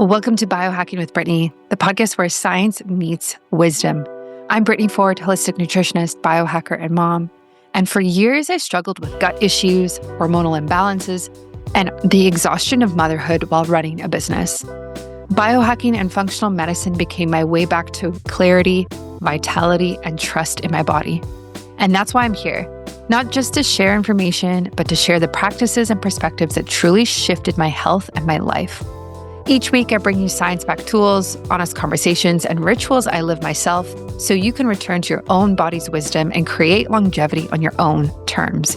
Welcome to Biohacking with Brittany, the podcast where science meets wisdom. I'm Brittany Ford, holistic nutritionist, biohacker, and mom. And for years, I struggled with gut issues, hormonal imbalances, and the exhaustion of motherhood while running a business. Biohacking and functional medicine became my way back to clarity, vitality, and trust in my body. And that's why I'm here, not just to share information, but to share the practices and perspectives that truly shifted my health and my life. Each week, I bring you science-backed tools, honest conversations, and rituals I live myself so you can return to your own body's wisdom and create longevity on your own terms.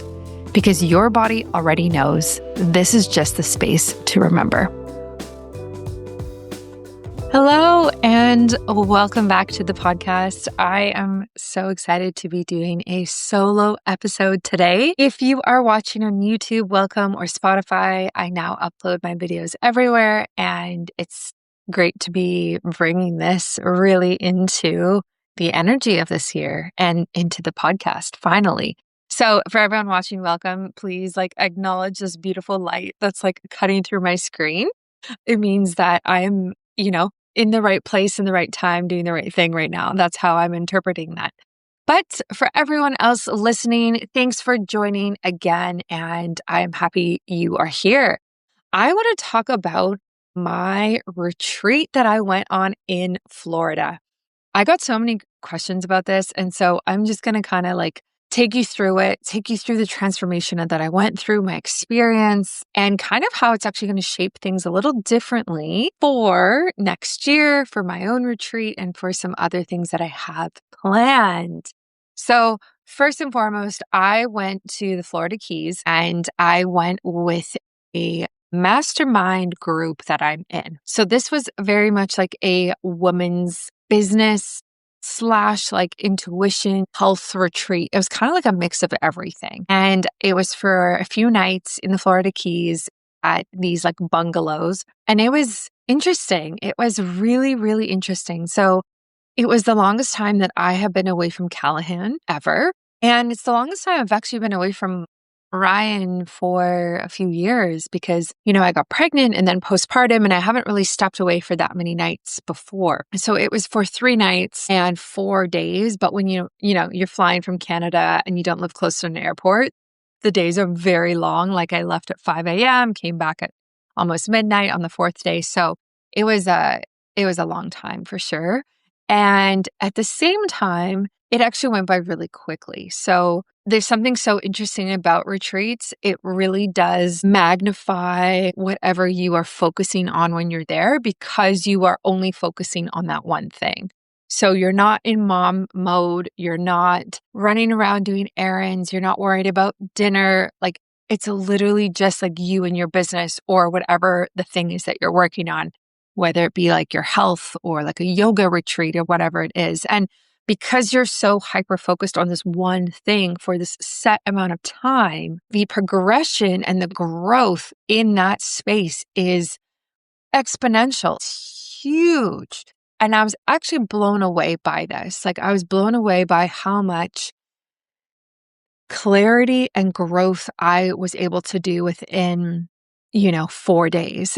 Because your body already knows this is just the space to remember. Hello, and welcome back to the podcast. I am so excited to be doing a solo episode today. If you are watching on YouTube, welcome, or Spotify. I now upload my videos everywhere, and it's great to be bringing this really into the energy of this year and into the podcast, finally. So for everyone watching, welcome. Please acknowledge this beautiful light that's cutting through my screen. It means that I'm, in the right place, in the right time, doing the right thing right now. That's how I'm interpreting that. But for everyone else listening, thanks for joining again, and I'm happy you are here. I want to talk about my retreat that I went on in Florida. I got so many questions about this, and so I'm just going to kind of take you through it, take you through the transformation that I went through, my experience, and kind of how it's actually going to shape things a little differently for next year, for my own retreat, and for some other things that I have planned. So first and foremost, I went to the Florida Keys, and I went with a mastermind group that I'm in. So this was very much like a woman's business / intuition health retreat. It was kind of like a mix of everything. And it was for a few nights in the Florida Keys at these bungalows. And it was interesting. It was really, really interesting. So it was the longest time that I have been away from Callahan ever. And it's the longest time I've actually been away from Ryan for a few years because, I got pregnant and then postpartum, and I haven't really stepped away for that many nights before. So it was for 3 nights and 4 days. But when you're flying from Canada and you don't live close to an airport, the days are very long. I left at 5 a.m., came back at almost midnight on the 4th day. So it was a long time for sure. And at the same time, it actually went by really quickly. So there's something so interesting about retreats. It really does magnify whatever you are focusing on when you're there because you are only focusing on that one thing. So you're not in mom mode. You're not running around doing errands. You're not worried about dinner. It's literally just you and your business or whatever the thing is that you're working on, whether it be your health or a yoga retreat or whatever it is. And because you're so hyper-focused on this one thing for this set amount of time, the progression and the growth in that space is exponential. It's huge. And I was actually blown away by this. I was blown away by how much clarity and growth I was able to do within, 4 days.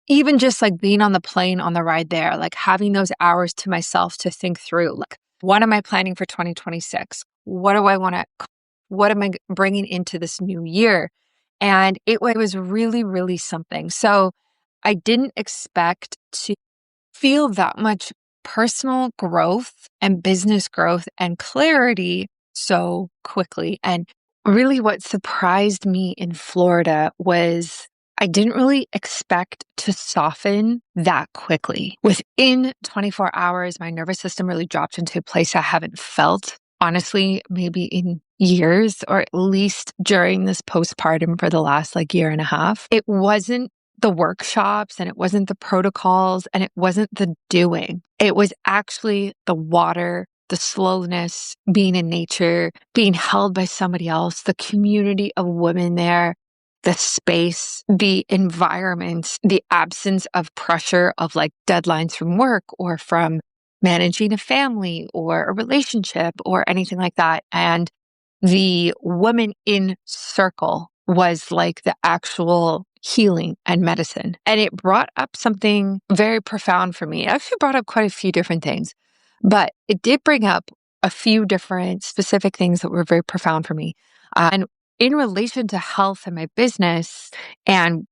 Even just being on the plane on the ride there, having those hours to myself to think through, what am I planning for 2026? What am I bringing into this new year? And it was really, really something. So I didn't expect to feel that much personal growth and business growth and clarity so quickly. And really what surprised me in Florida was I didn't really expect to soften that quickly. Within 24 hours, my nervous system really dropped into a place I haven't felt, honestly, maybe in years, or at least during this postpartum for the last year and a half. It wasn't the workshops and it wasn't the protocols and it wasn't the doing. It was actually the water, the slowness, being in nature, being held by somebody else, the community of women there, the space, the environment, the absence of pressure of deadlines from work or from managing a family or a relationship or anything like that. And the woman in circle was the actual healing and medicine. And it brought up something very profound for me. It actually brought up quite a few different things, but it did bring up a few different specific things that were very profound for me. And in relation to health and my business and,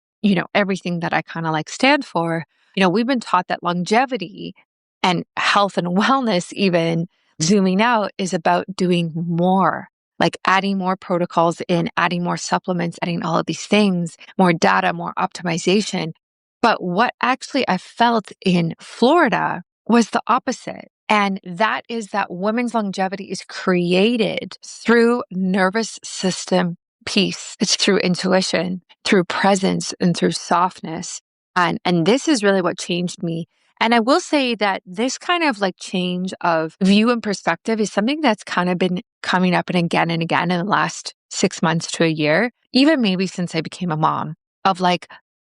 everything that I kind of like stand for, we've been taught that longevity and health and wellness, even zooming out, is about doing more, like adding more protocols in, adding more supplements, adding all of these things, more data, more optimization. But what actually I felt in Florida was the opposite. And that is that women's longevity is created through nervous system peace. It's through intuition, through presence, and through softness. And this is really what changed me. And I will say that this kind of like change of view and perspective is something that's kind of been coming up and again in the last 6 months to a year, even maybe since I became a mom, of like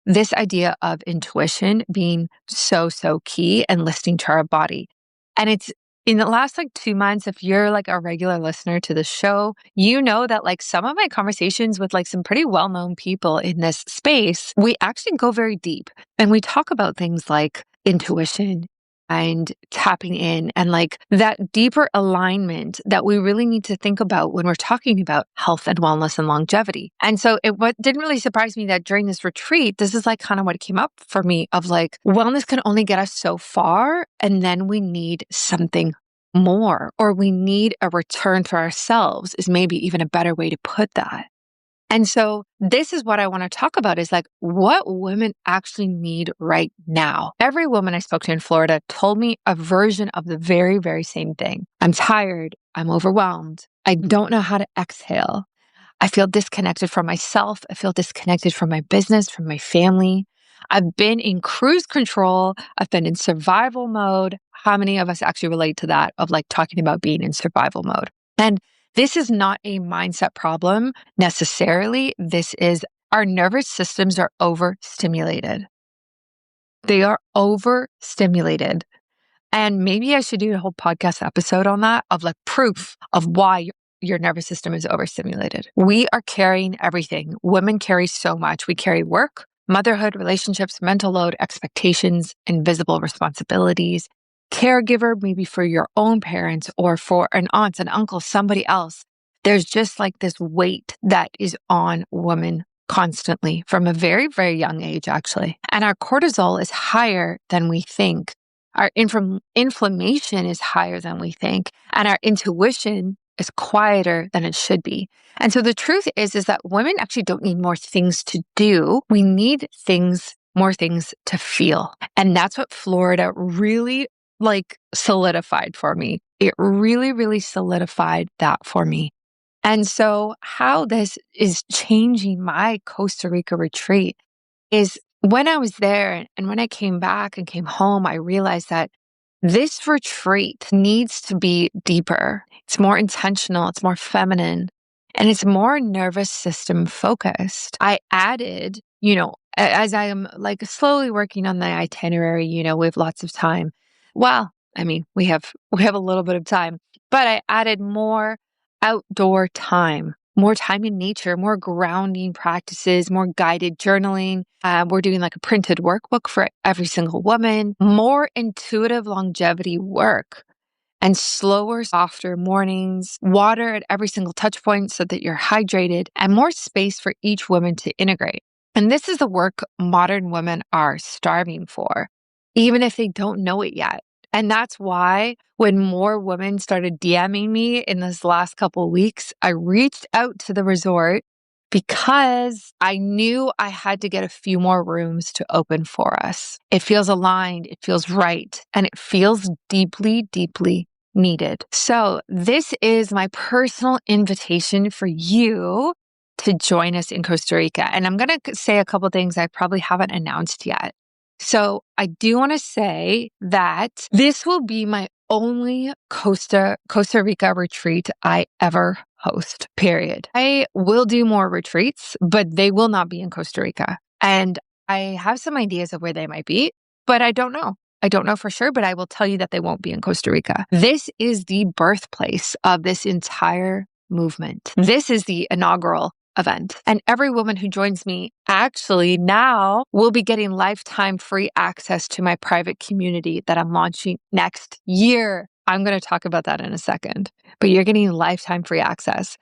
this idea of intuition being so, so key and listening to our body. And it's in the last like 2 months, if you're like a regular listener to the show, you know that like some of my conversations with like some pretty well-known people in this space, we actually go very deep and we talk about things like intuition and tapping in and like that deeper alignment that we really need to think about when we're talking about health and wellness and longevity. And so what didn't really surprise me that during this retreat, this is like kind of what came up for me of like wellness can only get us so far. And then we need something more, or we need a return for ourselves is maybe even a better way to put that. And so this is what I want to talk about is like what women actually need right now. Every woman I spoke to in Florida told me a version of the very, very same thing. I'm tired. I'm overwhelmed. I don't know how to exhale. I feel disconnected from myself. I feel disconnected from my business, from my family. I've been in cruise control. I've been in survival mode. How many of us actually relate to that of like talking about being in survival mode? And this is not a mindset problem necessarily. This is our nervous systems are overstimulated. They are overstimulated. And maybe I should do a whole podcast episode on that of like proof of why your nervous system is overstimulated. We are carrying everything. Women carry so much. We carry work, motherhood, relationships, mental load, expectations, invisible responsibilities, caregiver, maybe for your own parents or for an aunt, an uncle, somebody else. There's just like this weight that is on women constantly from a very, very young age, actually. And our cortisol is higher than we think. Our inflammation is higher than we think. And our intuition is quieter than it should be. And so the truth is that women actually don't need more things to do. We need more things to feel. And that's what Florida really like solidified for me. It really, really solidified that for me. And so how this is changing my Costa Rica retreat is when I was there and when I came back and came home, I realized that this retreat needs to be deeper. It's more intentional. It's more feminine. And it's more nervous system focused. I added, as I am like slowly working on the itinerary, we have lots of time. Well, I mean, we have a little bit of time, but I added more outdoor time, more time in nature, more grounding practices, more guided journaling. We're doing like a printed workbook for every single woman, more intuitive longevity work, and slower, softer mornings, water at every single touch point so that you're hydrated, and more space for each woman to integrate. And this is the work modern women are starving for, even if they don't know it yet. And that's why when more women started DMing me in this last couple of weeks, I reached out to the resort because I knew I had to get a few more rooms to open for us. It feels aligned, it feels right, and it feels deeply, deeply needed. So this is my personal invitation for you to join us in Costa Rica. And I'm going to say a couple of things I probably haven't announced yet. So I do want to say that this will be my only Costa Rica retreat I ever host, period. I will do more retreats, but they will not be in Costa Rica. And I have some ideas of where they might be, but I don't know. I don't know for sure, but I will tell you that they won't be in Costa Rica. This is the birthplace of this entire movement. This is the inaugural event. And every woman who joins me actually now will be getting lifetime free access to my private community that I'm launching next year. I'm going to talk about that in a second, but you're getting lifetime free access.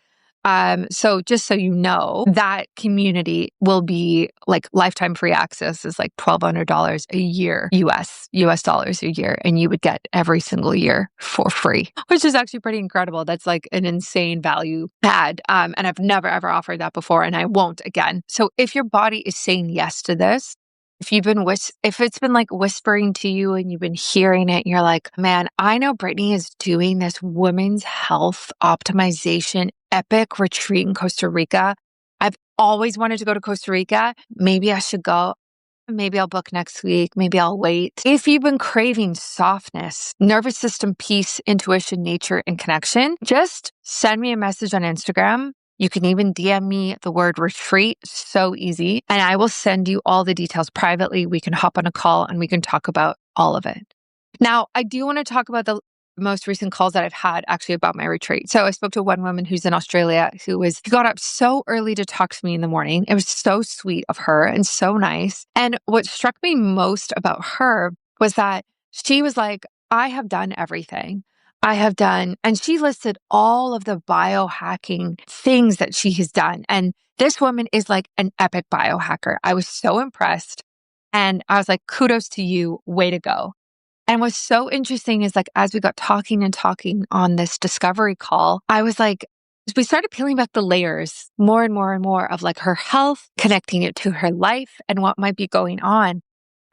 So just so you know, that community will be like lifetime free access is like $1,200 a year, US dollars a year. And you would get every single year for free, which is actually pretty incredible. That's like an insane value add. And I've never, ever offered that before, and I won't again. So if your body is saying yes to this, if it's been like whispering to you and you've been hearing it, and you're like, man, I know Brittany is doing this women's health optimization epic retreat in Costa Rica. I've always wanted to go to Costa Rica. Maybe I should go. Maybe I'll book next week. Maybe I'll wait. If you've been craving softness, nervous system peace, intuition, nature, and connection, just send me a message on Instagram. You can even DM me the word retreat, so easy. And I will send you all the details privately. We can hop on a call and we can talk about all of it. Now, I do want to talk about the most recent calls that I've had actually about my retreat. So I spoke to one woman who's in Australia who got up so early to talk to me in the morning. It was so sweet of her and so nice. And what struck me most about her was that she was like, I have done everything. And she listed all of the biohacking things that she has done. And this woman is like an epic biohacker. I was so impressed. And I was like, kudos to you. Way to go. And what's so interesting is like, as we got talking on this discovery call, I was like, we started peeling back the layers more and more and more of like her health, connecting it to her life and what might be going on.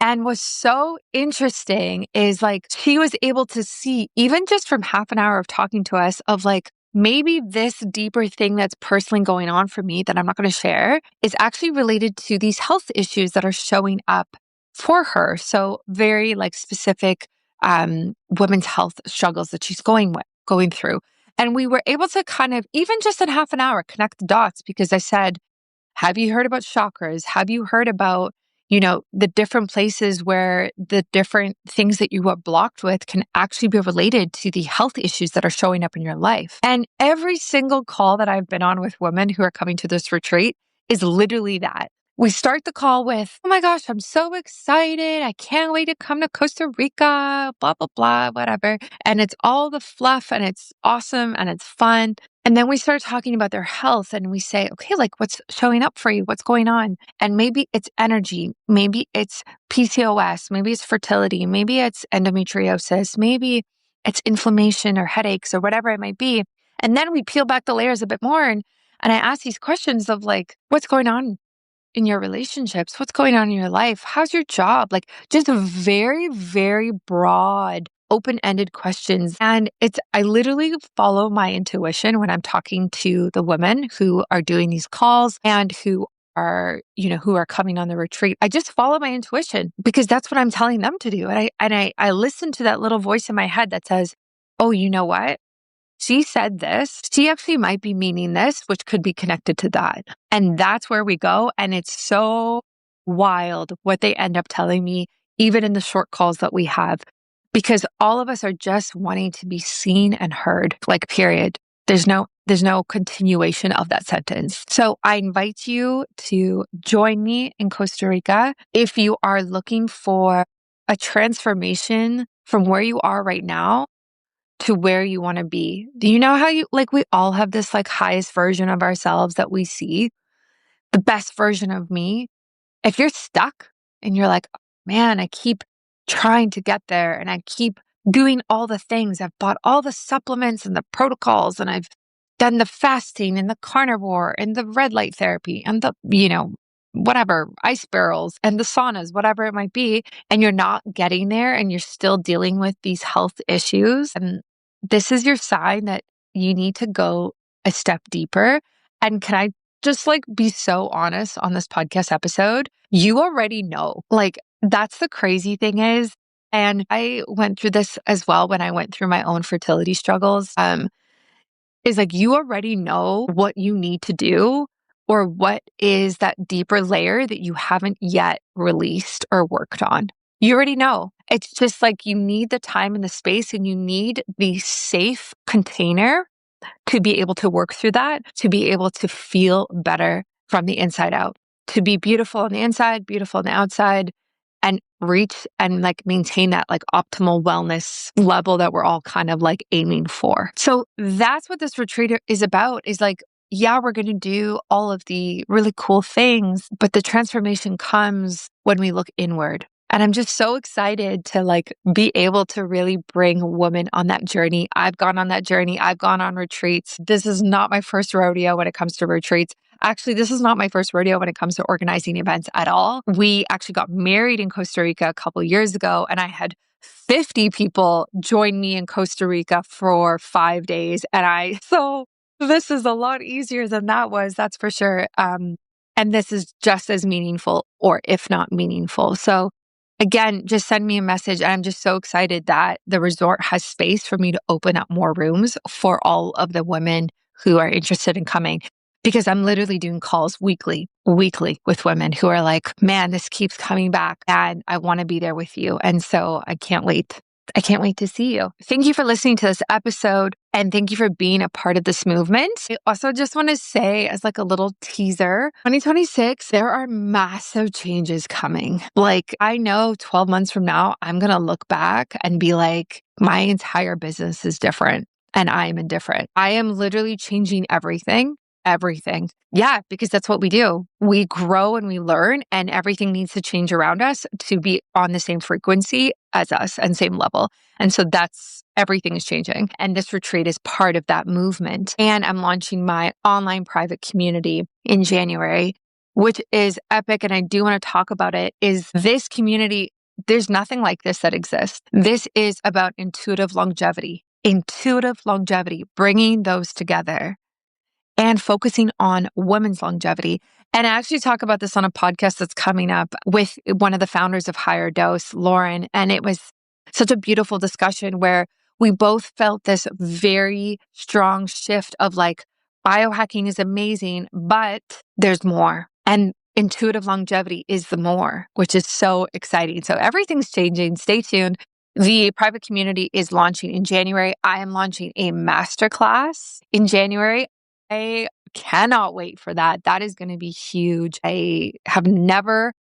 And what's so interesting is like, she was able to see, even just from half an hour of talking to us, of like, maybe this deeper thing that's personally going on for me that I'm not going to share is actually related to these health issues that are showing up for her. So very like specific women's health struggles that she's going through. And we were able to kind of, even just in half an hour, connect the dots, because I said, have you heard about chakras? Have you heard about, the different places where the different things that you were blocked with can actually be related to the health issues that are showing up in your life? And every single call that I've been on with women who are coming to this retreat is literally that. We start the call with, oh my gosh, I'm so excited. I can't wait to come to Costa Rica, blah, blah, blah, whatever. And it's all the fluff and it's awesome and it's fun. And then we start talking about their health and we say, okay, like what's showing up for you? What's going on? And maybe it's energy. Maybe it's PCOS. Maybe it's fertility. Maybe it's endometriosis. Maybe it's inflammation or headaches or whatever it might be. And then we peel back the layers a bit more. And I ask these questions of like, what's going on in your relationships? What's going on in your life? How's your job? Like just very, very broad, open-ended questions. And I literally follow my intuition when I'm talking to the women who are doing these calls and who are coming on the retreat. I just follow my intuition because that's what I'm telling them to do. And I listen to that little voice in my head that says, oh, you know what? She said this. She actually might be meaning this, which could be connected to that. And that's where we go. And it's so wild what they end up telling me, even in the short calls that we have, because all of us are just wanting to be seen and heard, like, period. There's no continuation of that sentence. So I invite you to join me in Costa Rica if you are looking for a transformation from where you are right now to where you want to be. Do you know how we all have this like highest version of ourselves that we see, the best version of me? If you're stuck and you're like, man, I keep trying to get there and I keep doing all the things. I've bought all the supplements and the protocols and I've done the fasting and the carnivore and the red light therapy and the, whatever, ice barrels and the saunas, whatever it might be. And you're not getting there and you're still dealing with these health issues. And this is your sign that you need to go a step deeper. And can I just be so honest on this podcast episode? You already know. That's the crazy thing is, and I went through this as well when I went through my own fertility struggles, is you already know what you need to do or what is that deeper layer that you haven't yet released or worked on. You already know. It's just you need the time and the space and you need the safe container to be able to work through that, to be able to feel better from the inside out, to be beautiful on the inside, beautiful on the outside, and reach and like maintain that like optimal wellness level that we're all kind of like aiming for. So that's what this retreat is about, is like, yeah, we're going to do all of the really cool things, but the transformation comes when we look inward. And I'm just so excited to like be able to really bring women on that journey. I've gone on that journey. I've gone on retreats. This is not my first rodeo when it comes to retreats. Actually, this is not my first rodeo when it comes to organizing events at all. We actually got married in Costa Rica a couple of years ago, and I had 50 people join me in Costa Rica for 5 days. So this is a lot easier than that was, that's for sure. And this is just as meaningful, or if not meaningful. So again, just send me a message. I'm just so excited that the resort has space for me to open up more rooms for all of the women who are interested in coming. Because I'm literally doing calls weekly with women who are like, man, this keeps coming back and I want to be there with you. And so I can't wait. I can't wait to see you. Thank you for listening to this episode, and thank you for being a part of this movement. I also just want to say, as like a little teaser, 2026, there are massive changes coming. Like, I know 12 months from now, I'm going to look back and be like, my entire business is different and I am indifferent. I am literally changing everything. Yeah, because that's what we do. We grow and we learn, and everything needs to change around us to be on the same frequency as us and same level. And so everything is changing. And this retreat is part of that movement. And I'm launching my online private community in January, which is epic. And I do want to talk about it. Is this community, there's nothing like this that exists. This is about intuitive longevity, bringing those together and focusing on women's longevity. And I actually talk about this on a podcast that's coming up with one of the founders of Higher Dose, Lauren. And it was such a beautiful discussion where we both felt this very strong shift of like, biohacking is amazing, but there's more. And intuitive longevity is the more, which is so exciting. So everything's changing. Stay tuned. The private community is launching in January. I am launching a masterclass in January. I cannot wait for that. That is going to be huge. I have never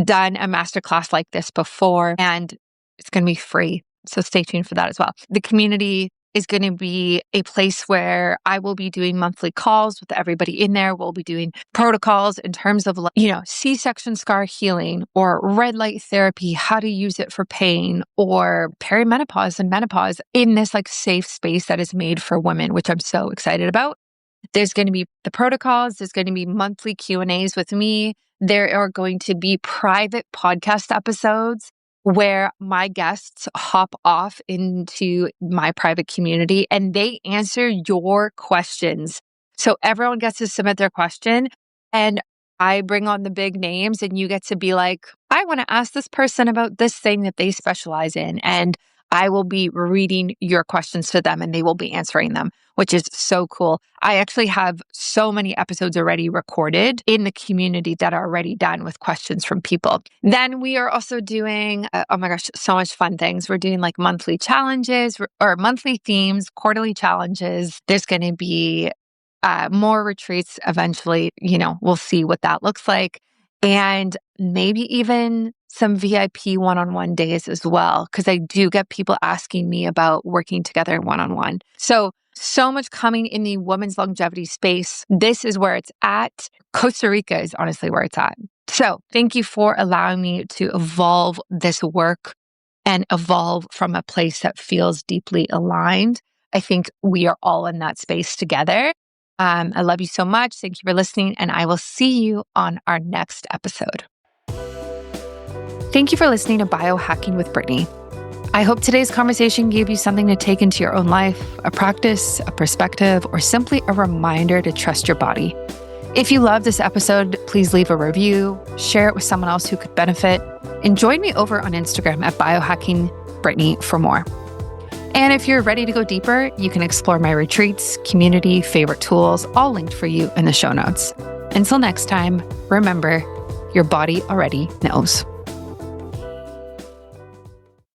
done a masterclass like this before, and it's going to be free. So stay tuned for that as well. The community is going to be a place where I will be doing monthly calls with everybody in there. We'll be doing protocols in terms of, C-section scar healing or red light therapy, how to use it for pain, or perimenopause and menopause in this like safe space that is made for women, which I'm so excited about. There's going to be the protocols. There's going to be monthly Q&As with me. There are going to be private podcast episodes where my guests hop off into my private community and they answer your questions. So everyone gets to submit their question, and I bring on the big names, and you get to be like, I want to ask this person about this thing that they specialize in. And I will be reading your questions to them and they will be answering them, which is so cool. I actually have so many episodes already recorded in the community that are already done with questions from people. Then we are also doing, oh my gosh, so much fun things. We're doing like monthly challenges or monthly themes, quarterly challenges. There's going to be more retreats eventually. We'll see what that looks like. And maybe even some VIP one-on-one days as well, because I do get people asking me about working together one-on-one. So much coming in the women's longevity space. This is where it's at. Costa Rica is honestly where it's at. So thank you for allowing me to evolve this work and evolve from a place that feels deeply aligned. I think we are all in that space together. I love you so much. Thank you for listening, and I will see you on our next episode. Thank you for listening to Biohacking with Brittany. I hope today's conversation gave you something to take into your own life, a practice, a perspective, or simply a reminder to trust your body. If you love this episode, please leave a review, share it with someone else who could benefit, and join me over on Instagram at biohackingbritney for more. And if you're ready to go deeper, you can explore my retreats, community, favorite tools, all linked for you in the show notes. Until next time, remember, your body already knows.